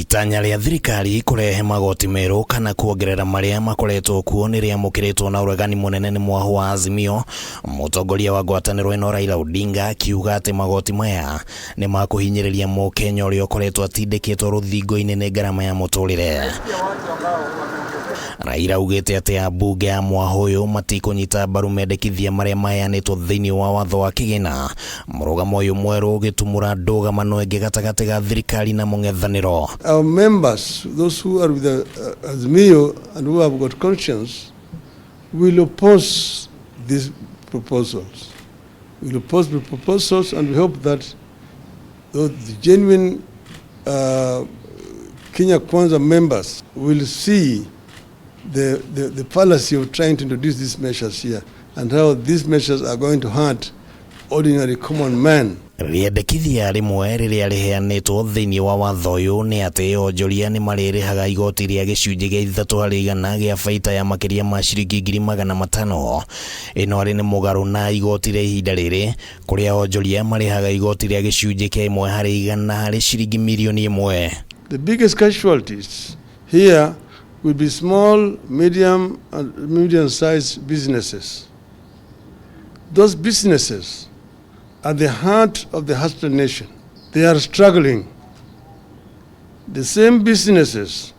Itanya rĩa thirikari kurehe magoti meru kana kuongerera maria makoretwo kuo ni riamukiritwo na uregani munene ni mwahu wa Azimio. Mutongoria wa ngwatanĩro ĩno Raila Odinga akiuga ati magoti maya ni makuhinyiriria Mukenya uria ukoretwo atindĩkĩtwo rũthingo-inĩ nĩ ngarama ya mũtũrĩre. Raila augĩte ati ambunge ya mwahu ũyũ matikũnyita mbaru mendekithia maria maheanĩtwo thĩinĩ wa watho wa kĩgĩna. Mũrũgamo ũyũ mwerũ ũgĩtumũra ndũgamano ĩngĩ gatagatĩ ga thirikari na mũng'ethanĩro. Our members, those who are with the Azimio and who have got conscience, will oppose these proposals. We will oppose the proposals, and we hope that the genuine Kenya Kwanza members will see the fallacy of trying to introduce these measures here and how these measures are going to hurt ordinary common man. Rĩendekithia rĩmwe rĩrĩa rĩheanĩtwo thĩinĩ wa watho ũyũ nĩ atĩ onjoria nĩ marĩrĩhaga igoti rĩa gĩcunjĩ gĩa 3% gĩa baita ya makĩria ma ciringi 500,000. Ĩno arĩ nĩ mũgarũ na igoti rĩa ihinda rĩrĩ kũrĩa onjoria marĩhaga igoti rĩa gĩcunjĩ kĩa 1% harĩ ciringi mirioni 1. The biggest casualties here will be small, medium and medium-sized businesses. Those businesses are the heart of the hustler nation. They are struggling. The same businesses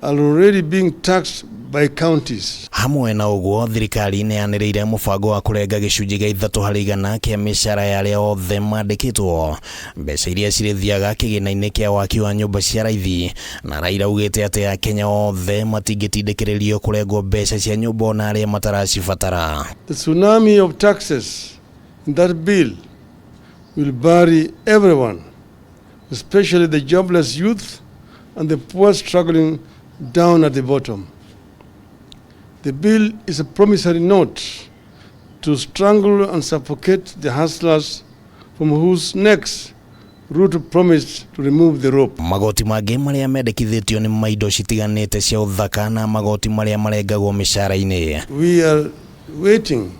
are already being taxed by counties. Hamwe na ũguo thirikari nĩyanĩrĩire mũbango wa kũrenga gĩcunjĩ gĩa 3% kĩa mĩcara ya arĩa othe mandĩkĩtwo, mbeca iria cirĩthiaga kĩgĩna-inĩ kĩa waki wa nyũmba cia raithi. Na Raila augĩte atĩ Akenya othe matingĩtindĩkĩrĩrio kũrengwo mbeca cia nyũmba na arĩa mataracibatara. The tsunami of taxes in that bill will bury everyone, especially the jobless youth and the poor struggling down at the bottom. The bill is a promissory note to strangle and suffocate the hustlers from whose necks Ruto promised to remove the rope. Magoti mangĩ maria mendekithitio ni maindo citiganĩte cia uthaka na magoti maria marengagwo mĩcara-inĩ. We are waiting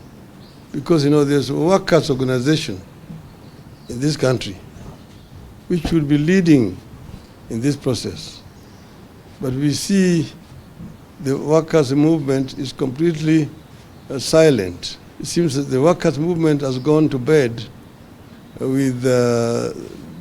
because there's a workers organization in this country which will be leading in this process. But we see the workers' movement is completely silent. It seems that the workers' movement has gone to bed with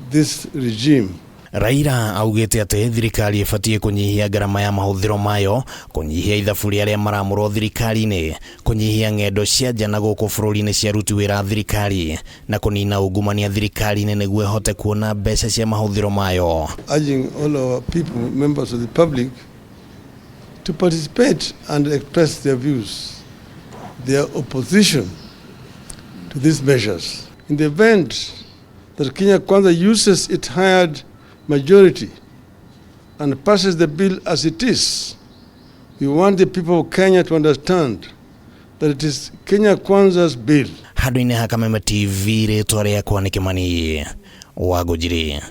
this regime. Raila augĩte atĩ thirikari ĩbatie kũnyihia ngarama ya mahũthĩro mayo, kũnyihia ithabu rĩa arĩa maramũrwo thirikari-inĩ, kũnyihia ng'endo cia nja na gũkũ bũrũri-inĩ cia aruti wĩra thirikari, na kũnina ungumania thirikari-inĩ nĩguo ĩhote kuona mbeca cia mahũthĩro mayo. Urging all our people, members of the public, to participate and express their views, their opposition to these measures. In the event that Kenya Kwanza uses its hired majority and passes the bill as it is, we want the people of Kenya to understand that it is Kenya Kwanza's bill. Handũ-inĩ ha Kameme TV rĩtwa rĩakwa nĩ Kĩmani wa Ngũnjiri.